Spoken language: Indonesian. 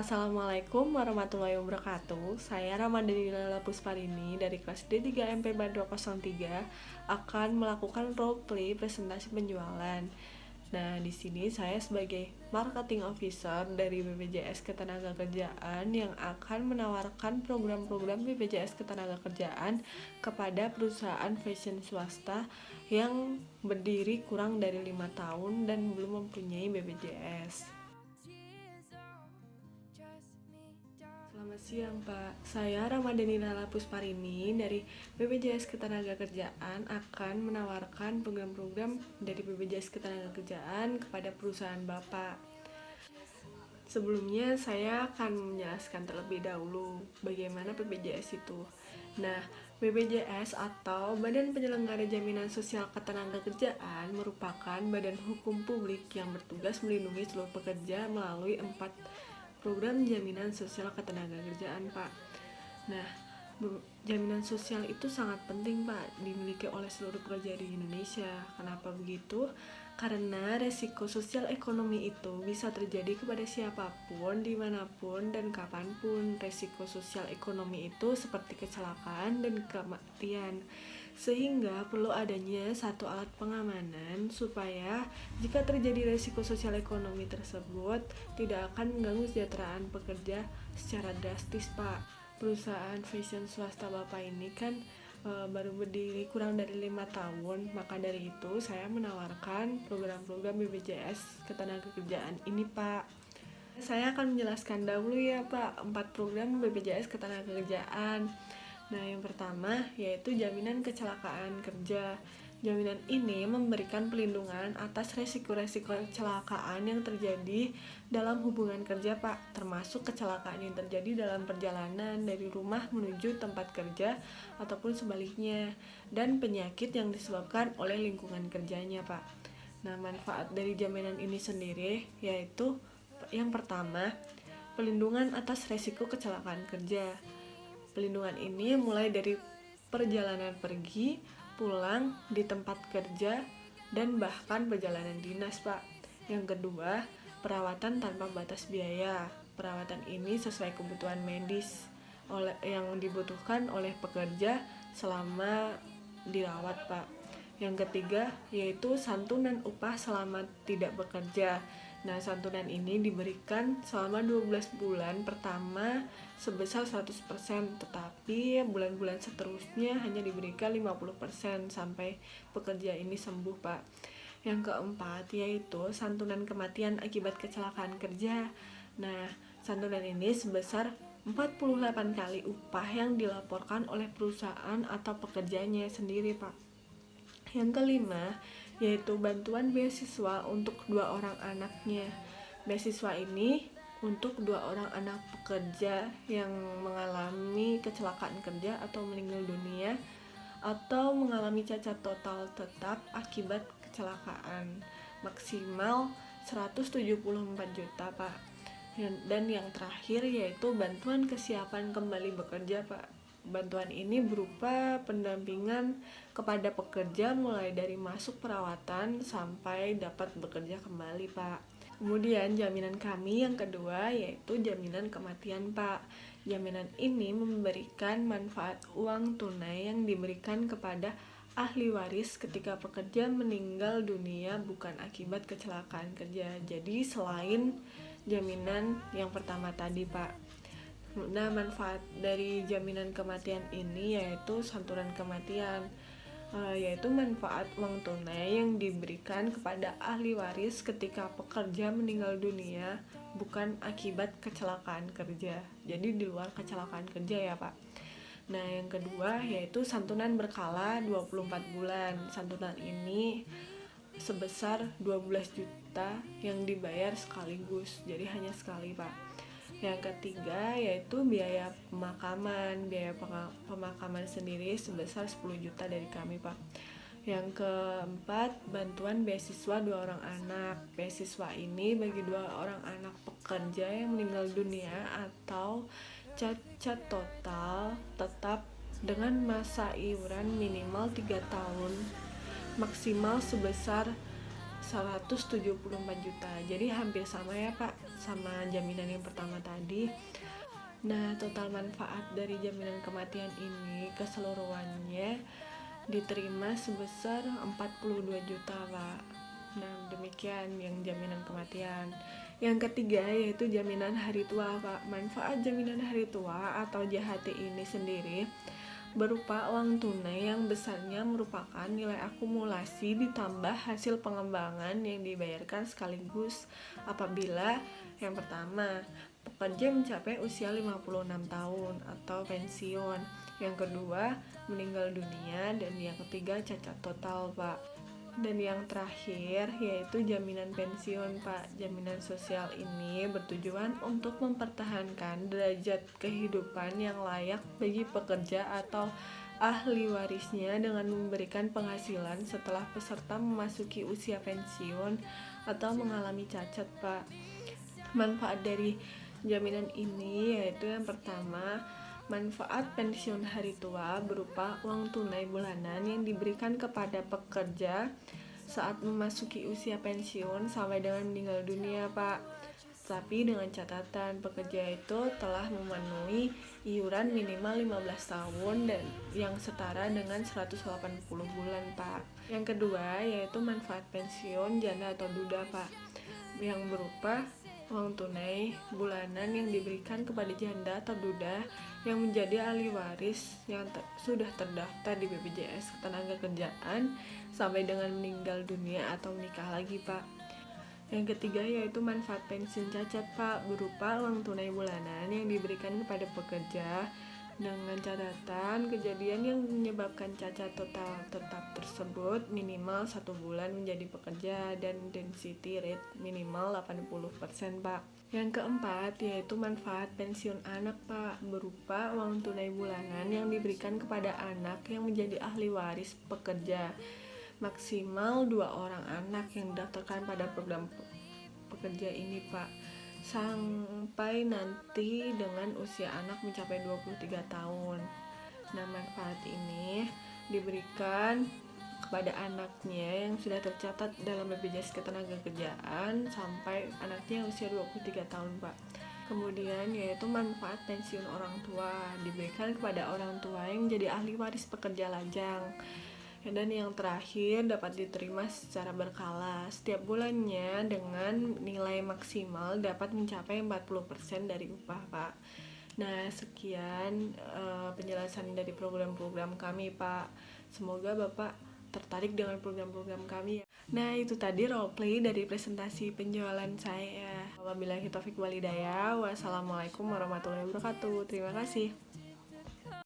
Assalamualaikum warahmatullahi wabarakatuh. Saya Ramadhani Lala Pusparini dari kelas D3 MP Badro 03 akan melakukan role play presentasi penjualan. Nah, di sini saya sebagai marketing officer dari BPJS Ketenagakerjaan yang akan menawarkan program-program BPJS Ketenagakerjaan kepada perusahaan fashion swasta yang berdiri kurang dari 5 tahun dan belum mempunyai BPJS. Selamat siang Pak, saya Ramadhani Lala Pusparini dari BPJS Ketenagakerjaan akan menawarkan program-program dari BPJS Ketenagakerjaan kepada perusahaan Bapak. Sebelumnya saya akan menjelaskan terlebih dahulu bagaimana BPJS itu. Nah, BPJS atau Badan Penyelenggara Jaminan Sosial Ketenagakerjaan merupakan badan hukum publik yang bertugas melindungi seluruh pekerja melalui 4 program jaminan sosial ketenagakerjaan, Pak. Nah, jaminan sosial itu sangat penting, Pak, dimiliki oleh seluruh pekerja di Indonesia. Kenapa begitu? Karena resiko sosial ekonomi itu bisa terjadi kepada siapapun, dimanapun, dan kapanpun. Resiko sosial ekonomi itu seperti kecelakaan dan kematian. Sehingga perlu adanya satu alat pengamanan supaya jika terjadi resiko sosial ekonomi tersebut tidak akan mengganggu kesejahteraan pekerja secara drastis, Pak. Perusahaan fashion swasta Bapak ini kan baru berdiri kurang dari 5 tahun, maka dari itu saya menawarkan program-program BPJS Ketenagakerjaan ini, Pak. Saya akan menjelaskan dahulu ya, Pak, 4 program BPJS Ketenagakerjaan. Nah, yang pertama yaitu jaminan kecelakaan kerja. Jaminan ini memberikan pelindungan atas resiko-resiko kecelakaan yang terjadi dalam hubungan kerja, Pak, termasuk kecelakaan yang terjadi dalam perjalanan dari rumah menuju tempat kerja ataupun sebaliknya, dan penyakit yang disebabkan oleh lingkungan kerjanya, Pak. Nah, manfaat dari jaminan ini sendiri yaitu yang pertama, pelindungan atas resiko kecelakaan kerja. Pelindungan ini mulai dari perjalanan pergi, pulang, di tempat kerja, dan bahkan perjalanan dinas, Pak. Yang kedua, perawatan tanpa batas biaya. Perawatan ini sesuai kebutuhan medis yang dibutuhkan oleh pekerja selama dirawat, Pak. Yang ketiga, yaitu santunan upah selama tidak bekerja. Nah, santunan ini diberikan selama 12 bulan pertama sebesar 100%, tetapi bulan-bulan seterusnya hanya diberikan 50% sampai pekerja ini sembuh, Pak. Yang keempat, yaitu santunan kematian akibat kecelakaan kerja. Nah, santunan ini sebesar 48 kali upah yang dilaporkan oleh perusahaan atau pekerjanya sendiri, Pak. Yang kelima, yaitu bantuan beasiswa untuk 2 orang anaknya. Beasiswa ini untuk 2 orang anak pekerja yang mengalami kecelakaan kerja atau meninggal dunia atau mengalami cacat total tetap akibat kecelakaan, maksimal 174 juta, Pak. Dan yang terakhir yaitu bantuan kesiapan kembali bekerja, Pak. Bantuan ini berupa pendampingan kepada pekerja mulai dari masuk perawatan sampai dapat bekerja kembali, Pak. Kemudian jaminan kami yang kedua yaitu jaminan kematian, Pak. Jaminan ini memberikan manfaat uang tunai yang diberikan kepada ahli waris ketika pekerja meninggal dunia bukan akibat kecelakaan kerja. Jadi selain jaminan yang pertama tadi, Pak. Nah, manfaat dari jaminan kematian ini yaitu santunan kematian, yaitu manfaat uang tunai yang diberikan kepada ahli waris ketika pekerja meninggal dunia bukan akibat kecelakaan kerja. Jadi di luar kecelakaan kerja ya, Pak. Nah, yang kedua yaitu santunan berkala 24 bulan. Santunan ini sebesar 12 juta yang dibayar sekaligus, jadi hanya sekali, Pak. Yang ketiga yaitu biaya pemakaman. Biaya pemakaman sendiri sebesar 10 juta dari kami, Pak. Yang keempat, bantuan beasiswa 2 orang anak. Beasiswa ini bagi 2 orang anak pekerja yang meninggal dunia atau cacat total tetap dengan masa iuran minimal 3 tahun, maksimal sebesar 174 juta. Jadi hampir sama ya, Pak. sama jaminan yang pertama tadi. Nah, total manfaat dari jaminan kematian ini keseluruhannya diterima sebesar 42 juta, Pak. Nah, demikian yang jaminan kematian. Yang ketiga yaitu jaminan hari tua, Pak. Manfaat jaminan hari tua atau JHT ini sendiri berupa uang tunai yang besarnya merupakan nilai akumulasi ditambah hasil pengembangan yang dibayarkan sekaligus apabila yang pertama, pekerja mencapai usia 56 tahun atau pensiun. Yang kedua, meninggal dunia, dan yang ketiga cacat total, Pak. Dan yang terakhir yaitu jaminan pensiun, Pak. Jaminan sosial ini bertujuan untuk mempertahankan derajat kehidupan yang layak bagi pekerja atau ahli warisnya dengan memberikan penghasilan setelah peserta memasuki usia pensiun atau mengalami cacat, Pak. Manfaat dari jaminan ini yaitu yang pertama, manfaat pensiun hari tua berupa uang tunai bulanan yang diberikan kepada pekerja saat memasuki usia pensiun sampai dengan meninggal dunia, Pak. Tapi dengan catatan pekerja itu telah memenuhi iuran minimal 15 tahun dan yang setara dengan 180 bulan, Pak. Yang kedua yaitu manfaat pensiun janda atau duda, Pak, yang berupa uang tunai bulanan yang diberikan kepada janda atau duda yang menjadi ahli waris yang sudah terdaftar di BPJS Ketenagakerjaan sampai dengan meninggal dunia atau menikah lagi, Pak. Yang ketiga yaitu manfaat pensiun cacat, Pak, berupa uang tunai bulanan yang diberikan kepada pekerja dengan catatan kejadian yang menyebabkan cacat total tetap tersebut minimal 1 bulan menjadi pekerja dan density rate minimal 80%, Pak. Yang keempat yaitu manfaat pensiun anak, Pak, berupa uang tunai bulanan yang diberikan kepada anak yang menjadi ahli waris pekerja, maksimal 2 orang anak yang didaftarkan pada program pekerja ini, Pak, sampai nanti dengan usia anak mencapai 23 tahun. Nah, manfaat ini diberikan kepada anaknya yang sudah tercatat dalam BPJS Ketenagakerjaan sampai anaknya usia 23 tahun, Pak. Kemudian yaitu manfaat pensiun orang tua diberikan kepada orang tua yang menjadi ahli waris pekerja lajang. Dan yang terakhir dapat diterima secara berkala setiap bulannya dengan nilai maksimal dapat mencapai 40% dari upah, Pak. Nah, sekian penjelasan dari program-program kami, Pak. Semoga Bapak tertarik dengan program-program kami ya. Nah, itu tadi roleplay dari presentasi penjualan saya. Wabillahi taufiq walhidayah. Wassalamualaikum warahmatullahi wabarakatuh. Terima kasih.